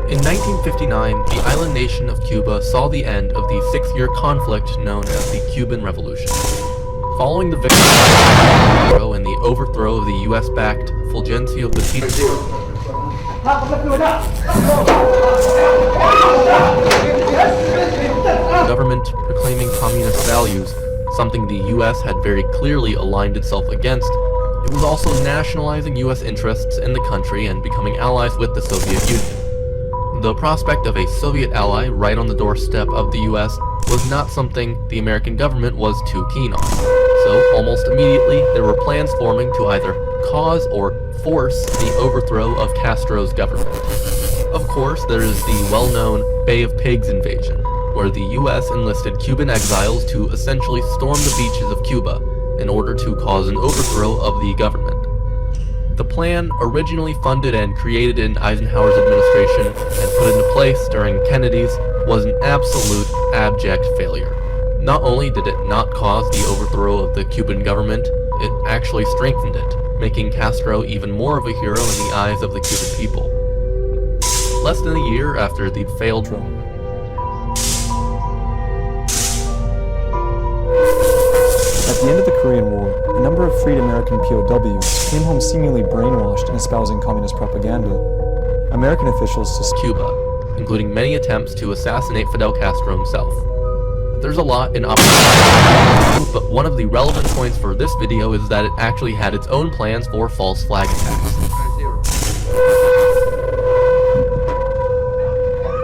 In 1959, the island nation of Cuba saw the end of the 6-year conflict known as the Cuban Revolution. Following the victory of dē-prō and the overthrow of the US-backed Fulgencio Batista, the government proclaiming communist values, something the US had very clearly aligned itself against, it was also nationalizing US interests in the country and becoming allies with the Soviet Union. The prospect of a Soviet ally right on the doorstep of the US was not something the American government was too keen on. So, almost immediately, there were plans forming to either cause or force the overthrow of Castro's government. Of course, there is the well-known Bay of Pigs invasion, where the US enlisted Cuban exiles to essentially storm the beaches of Cuba in order to cause an overthrow of the government. The plan, originally funded and created in Eisenhower's administration and put into place during Kennedy's, was an absolute abject failure. Not only did it not cause the overthrow of the Cuban government, it actually strengthened it, making Castro even more of a hero in the eyes of the Cuban people. Less than a year after the failed At the end of the Korean War, a number of freed American POWs came home seemingly brainwashed and espousing communist propaganda. American officials suspected Cuba, including many attempts to assassinate Fidel Castro himself. There's a lot in Operation, but one of the relevant points for this video is that it actually had its own plans for false flag attacks.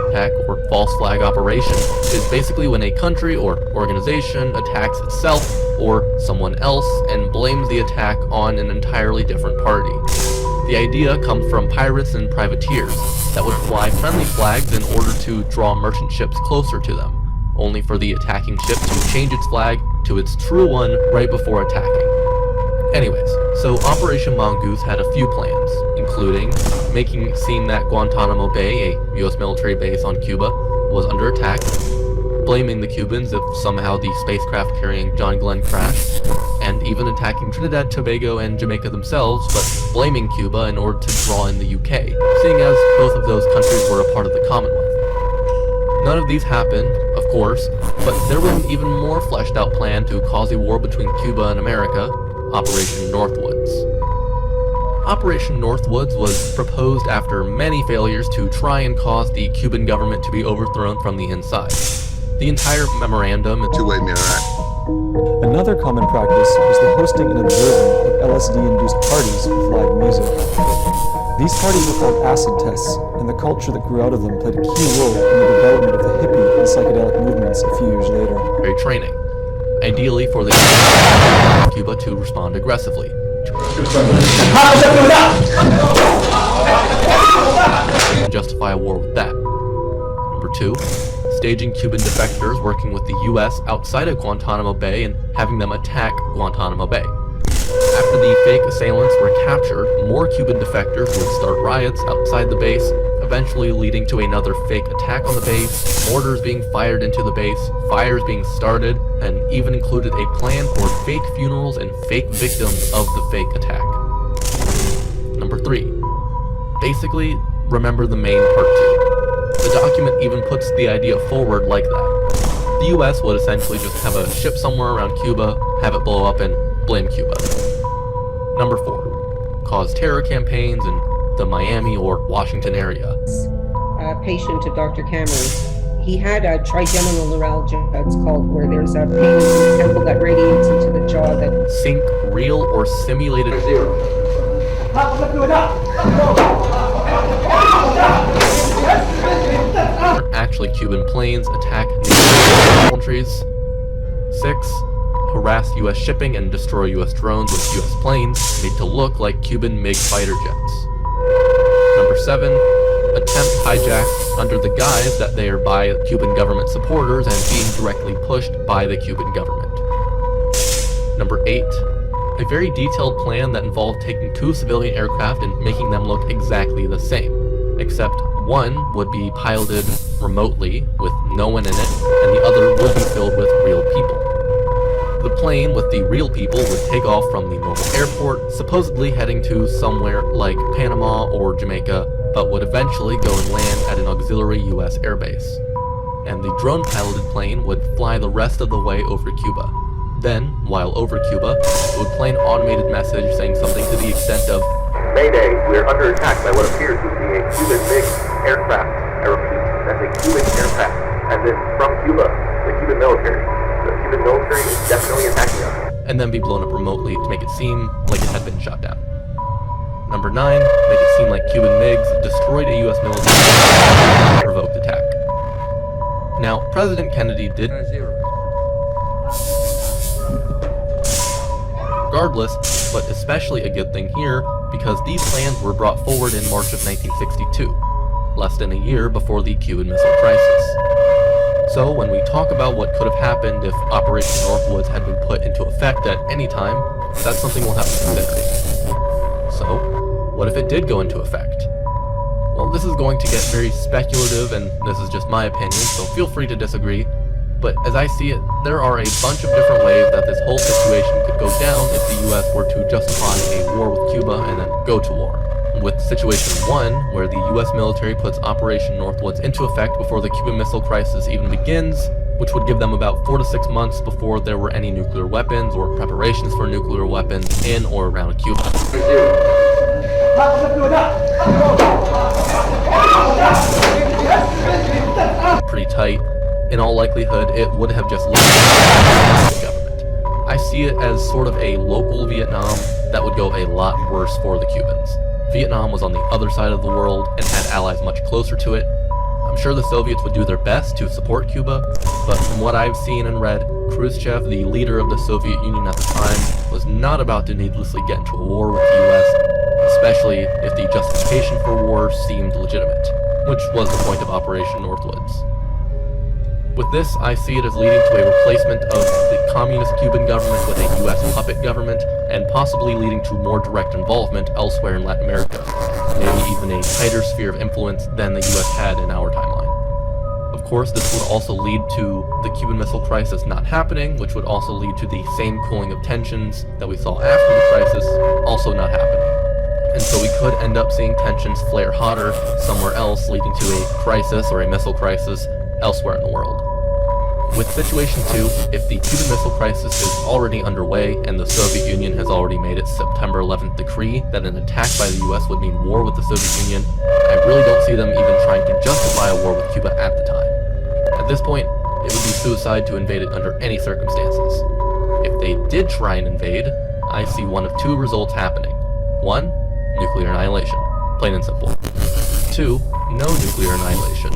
Attack, or false flag operation, is basically when a country or organization attacks itself or someone else and blames the attack on an entirely different party. The idea comes from pirates and privateers that would fly friendly flags in order to draw merchant ships closer to them, only for the attacking ship to change its flag to its true one right before attacking. Anyways, so Operation Mongoose had a few plans, including making it seem that Guantanamo Bay, a US military base on Cuba, was under attack, blaming the Cubans if somehow the spacecraft carrying John Glenn crashed, and even attacking Trinidad, Tobago, and Jamaica themselves, but blaming Cuba in order to draw in the UK, seeing as both of those countries were a part of the Commonwealth. None of these happened, of course, but there was an even more fleshed out plan to cause a war between Cuba and America, Operation Northwoods. Operation Northwoods was proposed after many failures to try and cause the Cuban government to be overthrown from the inside. The entire memorandum and two-way mirror. Another common practice was the hosting and observing of LSD-induced parties with live music. These parties were called acid tests, and the culture that grew out of them played a key role in the development of the hippie and psychedelic movements a few years later. Training, ideally for the Cuba to respond aggressively. And justify a war with that. Number 2, staging Cuban defectors working with the US outside of Guantanamo Bay and having them attack Guantanamo Bay. After the fake assailants were captured, more Cuban defectors would start riots outside the base, eventually leading to another fake attack on the base, mortars being fired into the base, fires being started, and even included a plan for fake funerals and fake victims of the fake attack. Number 3. Basically, remember the main part 2. The document even puts the idea forward like that. The US would essentially just have a ship somewhere around Cuba, have it blow up, and blame Cuba. Number 4. Cause terror campaigns in the Miami or Washington area. A patient of Dr. Cameron's, he had a trigeminal neuralgia, it's called, where there's a pain in the temple that radiates into the jaw that... Sync real or simulated actually Cuban planes attack countries. 6. Harass US shipping and destroy US drones with US planes made to look like Cuban MiG fighter jets. Number 7. Attempt hijacks under the guise that they are by Cuban government supporters and being directly pushed by the Cuban government. Number 8. A very detailed plan that involved taking 2 civilian aircraft and making them look exactly the same, except one would be piloted remotely with no one in it, and the other would be filled with real people. The plane with the real people would take off from the normal airport, supposedly heading to somewhere like Panama or Jamaica, but would eventually go and land at an auxiliary US airbase. And the drone-piloted plane would fly the rest of the way over Cuba. Then, while over Cuba, it would play an automated message saying something to the extent of, "Mayday, we are under attack by what appears to be a Cuban MiG aircraft. I repeat, that's a Cuban aircraft. As in, from Cuba, the Cuban military. The Cuban military is definitely attacking us." And then be blown up remotely to make it seem like it had been shot down. Number 9, make it seem like Cuban MiGs destroyed a US military provoked attack. Now, President Kennedy did regardless, but especially a good thing here because these plans were brought forward in March of 1962, less than a year before the Cuban Missile Crisis. So when we talk about what could have happened if Operation Northwoods had been put into effect at any time, that's something we'll have to consider. So, what if it did go into effect? Well, this is going to get very speculative, and this is just my opinion, so feel free to disagree. But as I see it, there are a bunch of different ways that this whole situation could go down if the US were to justify a war with Cuba and then go to war. With Situation 1, where the US military puts Operation Northwoods into effect before the Cuban Missile Crisis even begins, which would give them about 4 to 6 months before there were any nuclear weapons or preparations for nuclear weapons in or around Cuba. Pretty tight. In all likelihood, it would have just left the government. I see it as sort of a local Vietnam that would go a lot worse for the Cubans. Vietnam was on the other side of the world and had allies much closer to it. I'm sure the Soviets would do their best to support Cuba, but from what I've seen and read, Khrushchev, the leader of the Soviet Union at the time, was not about to needlessly get into a war with the US, especially if the justification for war seemed legitimate, which was the point of Operation Northwoods. With this, I see it as leading to a replacement of the communist Cuban government with a US puppet government, and possibly leading to more direct involvement elsewhere in Latin America, maybe even a tighter sphere of influence than the US had in our timeline. Of course, this would also lead to the Cuban Missile Crisis not happening, which would also lead to the same cooling of tensions that we saw after the crisis also not happening. And so we could end up seeing tensions flare hotter somewhere else, leading to a crisis or a missile crisis elsewhere in the world. With Situation 2, if the Cuban Missile Crisis is already underway and the Soviet Union has already made its September 11th decree that an attack by the US would mean war with the Soviet Union, I really don't see them even trying to justify a war with Cuba at the time. At this point, it would be suicide to invade it under any circumstances. If they did try and invade, I see one of 2 results happening. 1, nuclear annihilation. Plain and simple. 2, no nuclear annihilation.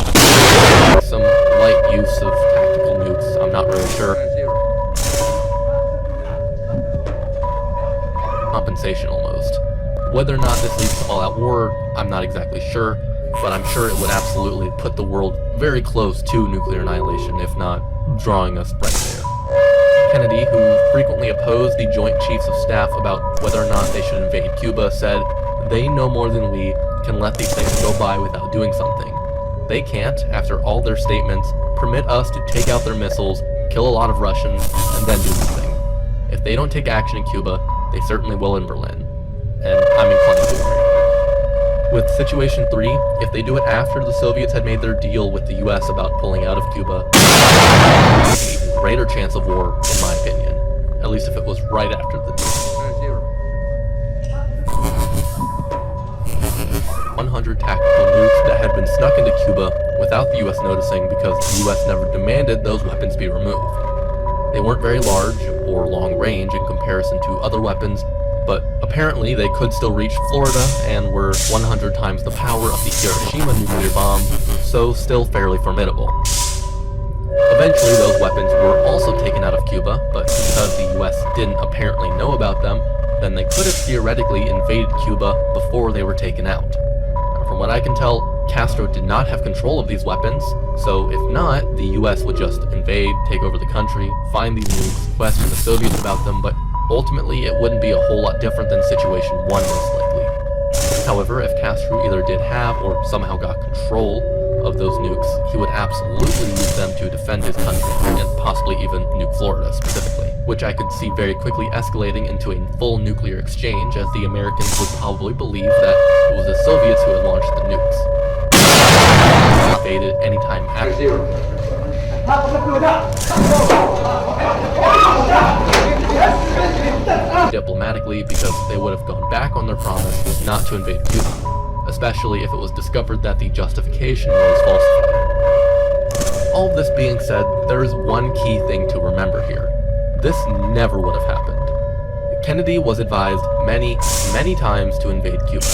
Some light use of tactical nukes, I'm not really sure. Compensation almost. Whether or not this leads to all-out war, I'm not exactly sure, but I'm sure it would absolutely put the world very close to nuclear annihilation, if not drawing us right there. Kennedy, who frequently opposed the Joint Chiefs of Staff about whether or not they should invade Cuba, said, "They know more than we can let these things go by without doing something. They can't, after all their statements, permit us to take out their missiles, kill a lot of Russians, and then do something. If they don't take action in Cuba, they certainly will in Berlin." And I'm inclined to agree. With Situation 3, if they do it after the Soviets had made their deal with the US about pulling out of Cuba, there's an even greater chance of war, in my opinion. At least if it was right after the deal. 100 tactical nukes that had been snuck into Cuba without the US noticing because the US never demanded those weapons be removed. They weren't very large or long range in comparison to other weapons, but apparently they could still reach Florida and were 100 times the power of the Hiroshima nuclear bomb, so still fairly formidable. Eventually those weapons were also taken out of Cuba, but because the US didn't apparently know about them, then they could have theoretically invaded Cuba before they were taken out. From what I can tell, Castro did not have control of these weapons, so if not, the US would just invade, take over the country, find these nukes, question the Soviets about them, but Ultimately, it wouldn't be a whole lot different than situation 1 most likely. However, if Castro either did have or somehow got control of those nukes, he would absolutely use them to defend his country, and possibly even nuke Florida specifically, which I could see very quickly escalating into a full nuclear exchange, as the Americans would probably believe that it was the Soviets who had launched the nukes. Invaded anytime after. Diplomatically, because they would have gone back on their promise not to invade Cuba, especially if it was discovered that the justification was falsified. All of this being said, there is one key thing to remember here. This never would have happened. Kennedy was advised many, many times to invade Cuba,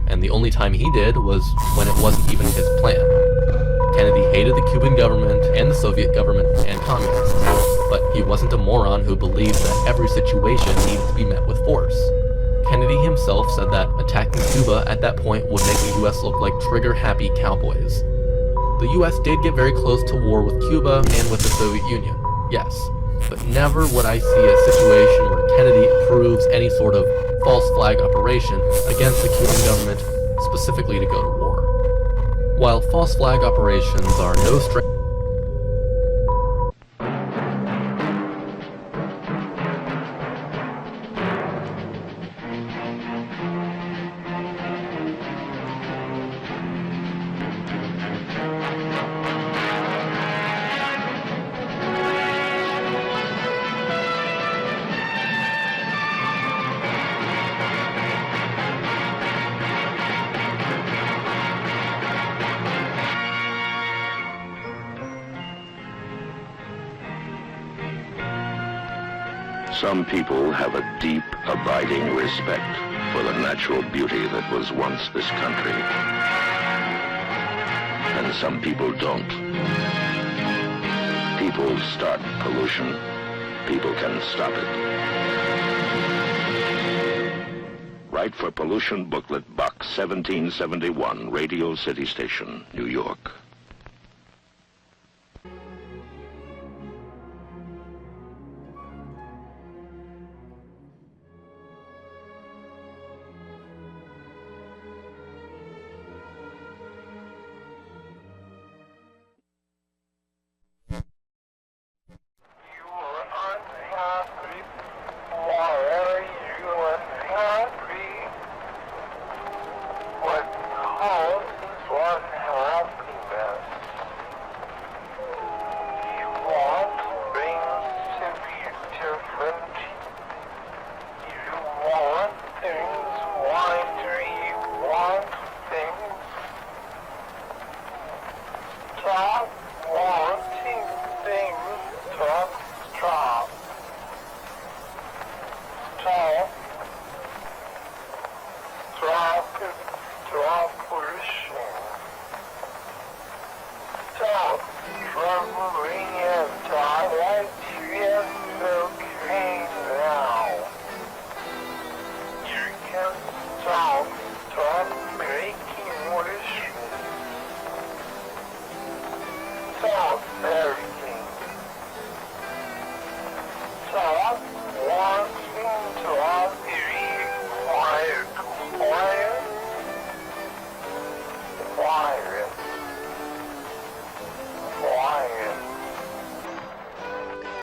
and the only time he did was when it wasn't even his plan. Kennedy hated the Cuban government and the Soviet government and communists, but he wasn't a moron who believed that every situation needed to be met with force. Kennedy himself said that attacking Cuba at that point would make the US look like trigger-happy cowboys. The US did get very close to war with Cuba and with the Soviet Union, yes, but never would I see a situation where Kennedy approves any sort of false flag operation against the Cuban government specifically to go to war. While false flag operations are no stranger, Some people have a deep, abiding respect for the natural beauty that was once this country. And some people don't. People start pollution. People can stop it. Write for Pollution Booklet, Box 1771, Radio City Station, New York. Very